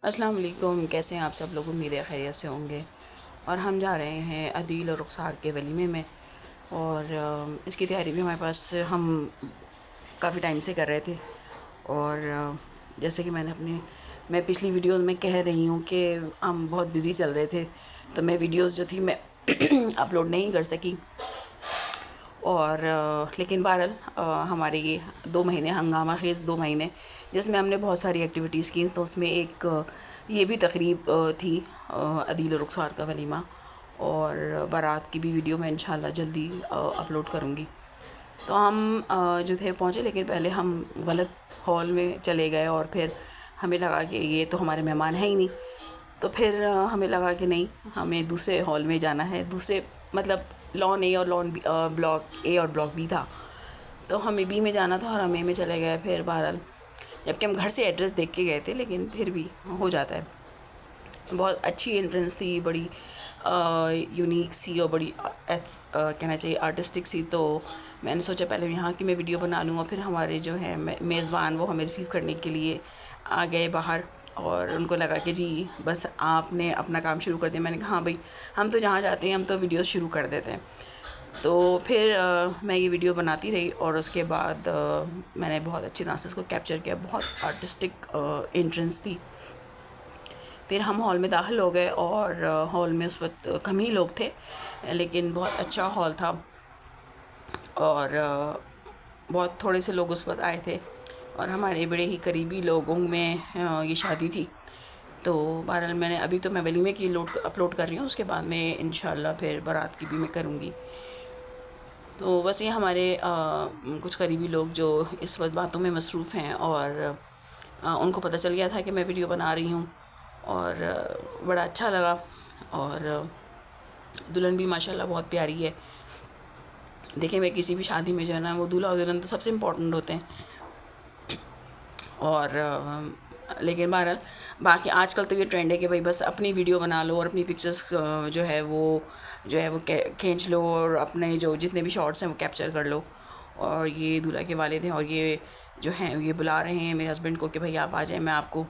अस्सलाम वालेकुम। कैसे हैं आप सब लोग? उम्मीद है खैरियत से होंगे। और हम जा रहे हैं अदील और रुखसार के वलीमे में। और इसकी तैयारी भी हमारे पास हम काफ़ी टाइम से कर रहे थे। और जैसे कि मैं पिछली वीडियोस में कह रही हूँ कि हम बहुत बिज़ी चल रहे थे, तो मैं वीडियोस जो थी मैं अपलोड नहीं कर सकी। और लेकिन बहरहाल हमारे ये 2 महीने हंगामा खेज़ 2 महीने, जिसमें हमने बहुत सारी एक्टिविटीज़ की। तो उसमें एक ये भी तकरीब थी, अदील और रुखसार का वलीमा। और बारात की भी वीडियो मैं इंशाल्लाह जल्दी अपलोड करूँगी। तो हम जो थे पहुँचे, लेकिन पहले हम गलत हॉल में चले गए। और फिर हमें लगा कि ये तो हमारे मेहमान हैं ही नहीं। तो फिर हमें लगा कि नहीं, हमें दूसरे हॉल में जाना है। दूसरे मतलब लॉन ए और लॉन बी, ब्लॉक ए और ब्लॉक बी था। तो हमें बी में जाना था और हम ए में चले गए। फिर बहरहाल, जबकि हम घर से एड्रेस देख के गए थे, लेकिन फिर भी हो जाता है। बहुत अच्छी एंट्रेंस थी, बड़ी यूनिक सी और बड़ी कहना चाहिए आर्टिस्टिक सी। तो मैंने सोचा पहले यहाँ की मैं वीडियो बना लूँ, और फिर हमारे जो है मेज़बान वो हमें रिसीव करने के लिए आ गए बाहर। और उनको लगा कि जी बस आपने अपना काम शुरू कर दिया। मैंने कहा हाँ भाई, हम तो जहाँ जाते हैं हम तो वीडियो शुरू कर देते हैं। तो फिर मैं ये वीडियो बनाती रही, और उसके बाद मैंने बहुत अच्छी तरह से इसको कैप्चर किया। बहुत आर्टिस्टिक एंट्रेंस थी। फिर हम हॉल में दाखिल हो गए, और हॉल में उस वक्त कम ही लोग थे, लेकिन बहुत अच्छा हॉल था। और बहुत थोड़े से लोग उस वक्त आए थे, और हमारे बड़े ही करीबी लोगों में ये शादी थी। तो बहरहाल अभी तो मैं वलीमे की अपलोड कर रही हूँ, उसके बाद में इंशाल्लाह फिर बारात की भी मैं करूँगी। तो बस ये हमारे कुछ करीबी लोग जो इस वक्त बातों में मसरूफ़ हैं, और उनको पता चल गया था कि मैं वीडियो बना रही हूँ। और बड़ा अच्छा लगा। और दुल्हन भी माशाल्लाह बहुत प्यारी है। देखिए, मैं किसी भी शादी में जो है ना, वो दूल्हा और दुल्हन तो सबसे इम्पोर्टेंट होते हैं। और लेकिन बहरहाल बाकी आजकल तो ये ट्रेंड है कि भाई बस अपनी वीडियो बना लो और अपनी पिक्चर्स जो है वो खींच लो, और अपने जो जितने भी शॉट्स हैं वो कैप्चर कर लो। और ये दूल्हा के वालिद हैं, और ये जो हैं ये बुला रहे हैं मेरे हस्बैंड को कि भाई आप आ जाएं, मैं आपको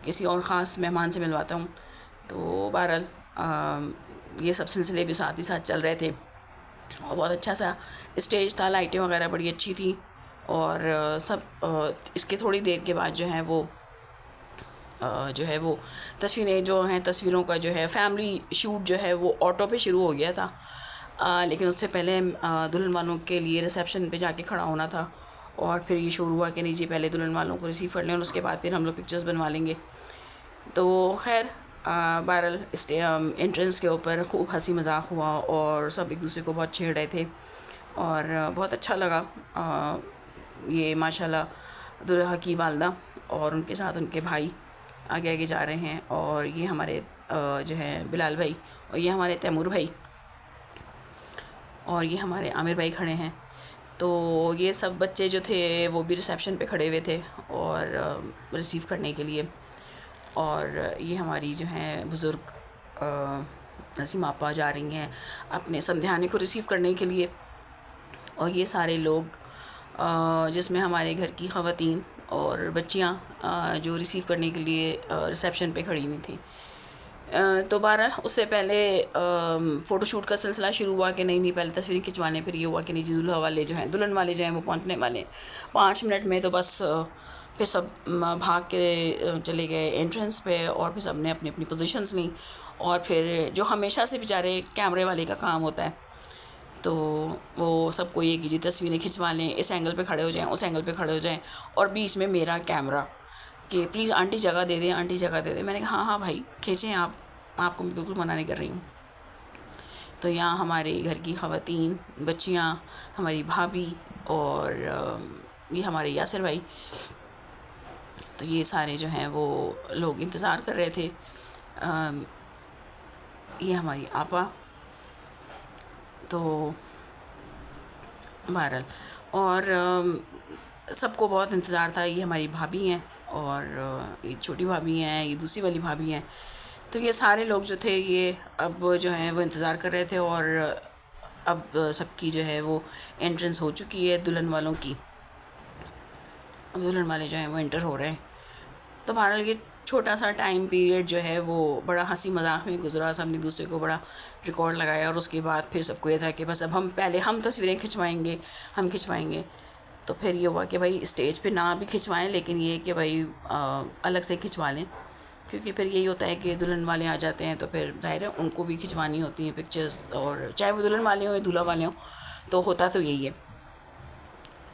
किसी और ख़ास मेहमान से मिलवाता हूँ। तो बहरहाल ये सब सिलसिले भी साथ ही साथ चल रहे थे। और बहुत अच्छा सा स्टेज था, लाइटें वगैरह बड़ी अच्छी थी। और इसके थोड़ी देर के बाद जो है वो तस्वीरें जो हैं, तस्वीरों का जो है फैमिली शूट जो है वो ऑटो पे शुरू हो गया था। लेकिन उससे पहले दुल्हन वालों के लिए रिसेप्शन पे जाके खड़ा होना था। और फिर ये शुरू हुआ कि नहीं जी, पहले दुल्हन वालों को रिसीव कर लें और उसके बाद फिर हम लोग पिक्चर्स बनवा लेंगे। तो खैर बहरहाल एंट्रेंस के ऊपर खूब हंसी मजाक हुआ, और सब एक दूसरे को बहुत छेड़ रहे थे। और बहुत अच्छा लगा। ये माशाल्लाह दुल्हा की वालदा और उनके साथ उनके भाई आगे आगे जा रहे हैं। और ये हमारे जो है बिलाल भाई, और ये हमारे तैमूर भाई, और ये हमारे आमिर भाई खड़े हैं। तो ये सब बच्चे जो थे वो भी रिसेप्शन पे खड़े हुए थे और रिसीव करने के लिए। और ये हमारी जो हैं बुज़ुर्ग नसीम आपा जा रही हैं अपने समधियाने को रिसीव करने के लिए। और ये सारे लोग जिसमें हमारे घर की ख़वातीन और बच्चियां जो रिसीव करने के लिए रिसेप्शन पे खड़ी हुई थी। तो बहरहाल उससे पहले फ़ोटोशूट का सिलसिला शुरू हुआ कि नहीं पहले तस्वीरें खिंचवाने, फिर ये हुआ कि नहीं जी दूल्हा वाले जो हैं दुल्हन वाले जो हैं वो पहुंचने वाले 5 मिनट में। तो बस फिर सब भाग के चले गए एंट्रेंस पे, और फिर सब ने अपनी अपनी पोजीशंस ली। और फिर जो हमेशा से बेचारे कैमरे वाले का काम होता है, तो वो सबको ये कि जी तस्वीरें खिंचवा लें, इस एंगल पे खड़े हो जाएं, उस एंगल पे खड़े हो जाएं, और बीच में मेरा कैमरा कि प्लीज़ आंटी जगह दे दें, आंटी जगह दे दें। मैंने कहा हाँ हाँ भाई खींचें आप, आपको मैं बिल्कुल मना नहीं कर रही हूँ। तो यहाँ हमारे घर की ख़वातीन, बच्चियाँ, हमारी भाभी, और ये हमारे यासिर भाई, तो ये सारे जो हैं वो लोग इंतज़ार कर रहे थे। ये हमारी आपा। तो बहरहाल और सबको बहुत इंतज़ार था। ये हमारी भाभी हैं, और ये छोटी भाभी हैं, ये दूसरी वाली भाभी हैं। तो ये सारे लोग जो थे ये अब जो हैं वो इंतज़ार कर रहे थे। और अब सबकी जो है वो एंट्रेंस हो चुकी है दुल्हन वालों की। अब दुल्हन वाले जो हैं वो एंटर हो रहे हैं। तो बहरहाल ये छोटा सा टाइम पीरियड जो है वो बड़ा हंसी मजाक में गुजरा। सबने दूसरे को बड़ा रिकॉर्ड लगाया और उसके बाद फिर सबको ये था कि बस अब हम पहले हम तस्वीरें खिंचवाएंगे, हम खिंचवाएंगे। तो फिर ये हुआ कि भाई स्टेज पे ना भी खिंचवाएं, लेकिन ये कि भाई अलग से खिंचवा लें, क्योंकि फिर यही होता है कि दुल्हन वाले आ जाते हैं तो फिर ज़ाहिर है उनको भी खिंचवानी होती हैं पिक्चर्स, और चाहे वो दुल्हन वाले हों या दूल्हा वाले हों, तो होता तो यही है।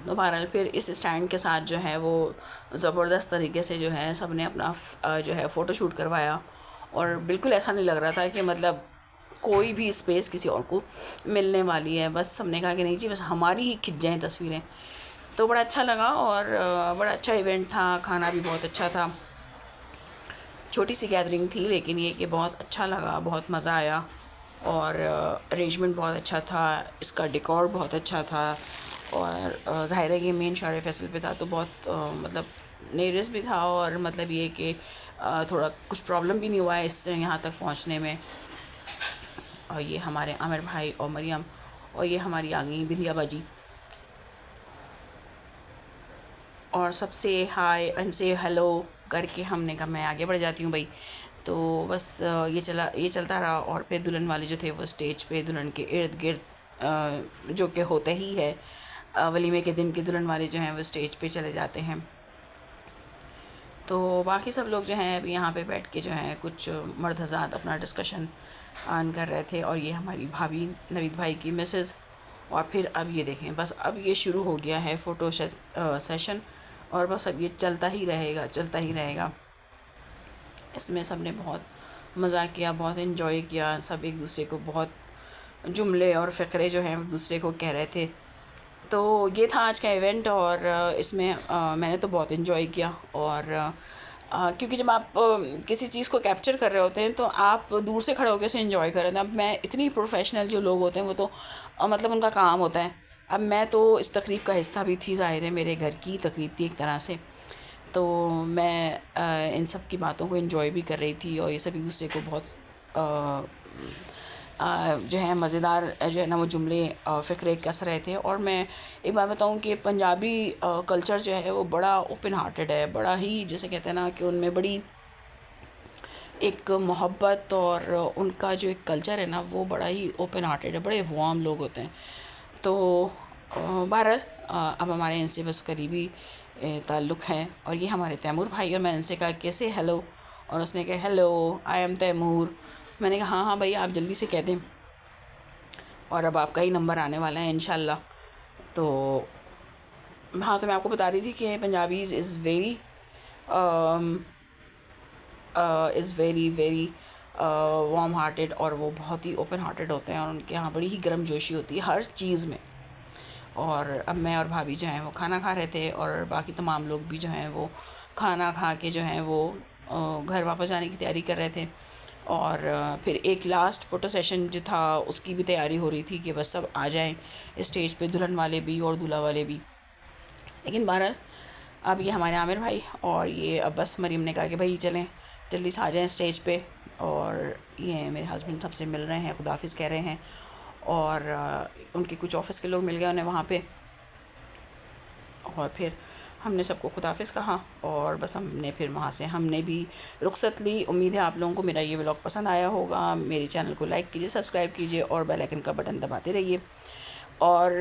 तो बहरहाल फिर इस स्टैंड के साथ जो है वो ज़बरदस्त तरीके से जो है सब ने अपना जो है फ़ोटो शूट करवाया, और बिल्कुल ऐसा नहीं लग रहा था कि मतलब कोई भी स्पेस किसी और को मिलने वाली है। बस सबने कहा कि नहीं जी, बस हमारी ही खिंच जाएँ तस्वीरें। तो बड़ा अच्छा लगा, और बड़ा अच्छा इवेंट था, खाना भी बहुत अच्छा था। छोटी सी गैदरिंग थी, लेकिन ये कि बहुत अच्छा लगा, बहुत मज़ा आया, और अरेंजमेंट बहुत अच्छा था, इसका डेकोर बहुत अच्छा था, और ज़ाहिर है ये मेन शार फैसल पे था तो बहुत मतलब नेरियस भी था, और मतलब ये कि थोड़ा कुछ प्रॉब्लम भी नहीं हुआ है इससे यहाँ तक पहुँचने में। और ये हमारे आमिर भाई और मरियम, और ये हमारी आ गई बिंदिया बाजी, और सबसे हाय एंड से हेलो करके हमने कहा मैं आगे बढ़ जाती हूँ भाई। तो बस ये चलता रहा, और फिर दुल्हन वाले जो थे वो स्टेज पे दुल्हन के इर्द गिर्द जो कि होते ही है वलीमे के दिन के दुल्हन वाले जो हैं वो स्टेज पे चले जाते हैं। तो बाकी सब लोग जो हैं अभी यहाँ पे बैठ के जो हैं कुछ मर्द हज़रात अपना डिस्कशन ऑन कर रहे थे, और ये हमारी भाभी नवीद भाई की मिसेस। और फिर अब ये देखें, बस अब ये शुरू हो गया है फ़ोटो सेशन, और बस अब ये चलता ही रहेगा, चलता ही रहेगा। इसमें सब ने बहुत मज़ा किया, बहुत इन्जॉय किया, सब एक दूसरे को बहुत जुमले और फ़िक्रे जो हैं एक दूसरे को कह रहे थे। तो ये था आज का इवेंट, और इसमें मैंने तो बहुत इन्जॉय किया। और क्योंकि जब आप किसी चीज़ को कैप्चर कर रहे होते हैं तो आप दूर से खड़े होकर उसे इन्जॉय कर रहे हैं। अब मैं इतनी प्रोफेशनल जो लोग होते हैं वो तो मतलब उनका काम होता है। अब मैं तो इस तकरीब का हिस्सा भी थी, ज़ाहिर है मेरे घर की तकरीब थी एक तरह से, तो मैं इन सब की बातों को एंजॉय भी कर रही थी, और ये सब एक दूसरे को बहुत जो है मज़ेदार जो है ना वो जुमले फ़िक्रे कस रहे थे। और मैं एक बात बताऊं कि पंजाबी कल्चर जो है वो बड़ा ओपन हार्टेड है, बड़ा ही जैसे कहते हैं ना कि उनमें बड़ी एक मोहब्बत, और उनका जो एक कल्चर है ना वो बड़ा ही ओपन हार्टेड है, बड़े वार्म लोग होते हैं। तो बहरहाल अब हमारे इनसे बस करीबी ताल्लुक़ है, और ये हमारे तैमूर भाई, और मैंने इनसे कहा कैसे हेलो, और उसने कहा हेलो आई एम तैमूर। मैंने कहा हाँ हाँ भाई आप जल्दी से कह दें, और अब आपका ही नंबर आने वाला है इंशाल्लाह। तो हाँ, तो मैं आपको बता रही थी कि Punjabis is very very warm hearted, और वो बहुत ही ओपन हार्टेड होते हैं, और उनके यहाँ बड़ी ही गर्म जोशी होती है हर चीज़ में। और अब मैं और भाभी जो हैं वो खाना खा रहे थे, और बाकी तमाम लोग भी जो हैं वो खाना खा के जो हैं वो घर वापस जाने की तैयारी कर रहे थे। और फिर एक लास्ट फ़ोटो सेशन जो था उसकी भी तैयारी हो रही थी कि बस सब आ जाएं स्टेज पे, दुल्हन वाले भी और दूल्हा वाले भी। लेकिन बहरहाल अब ये हमारे आमिर भाई और ये अब बस मरीम ने कहा कि भाई चलें जल्दी से आ जाएं स्टेज पे, और ये मेरे हस्बैंड सबसे मिल रहे हैं, खुदाफिज़ कह रहे हैं, और उनके कुछ ऑफिस के लोग मिल गए उन्हें वहाँ पे। और फिर हमने सबको खुदाफिज़ कहा, और बस हमने फिर वहाँ से हमने भी रुखसत ली। उम्मीद है आप लोगों को मेरा ये व्लॉग पसंद आया होगा। मेरे चैनल को लाइक कीजिए, सब्सक्राइब कीजिए, और बेल आइकन का बटन दबाते रहिए। और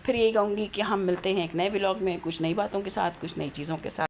फिर यही कहूँगी कि हम मिलते हैं एक नए व्लॉग में, कुछ नई बातों के साथ, कुछ नई चीज़ों के साथ।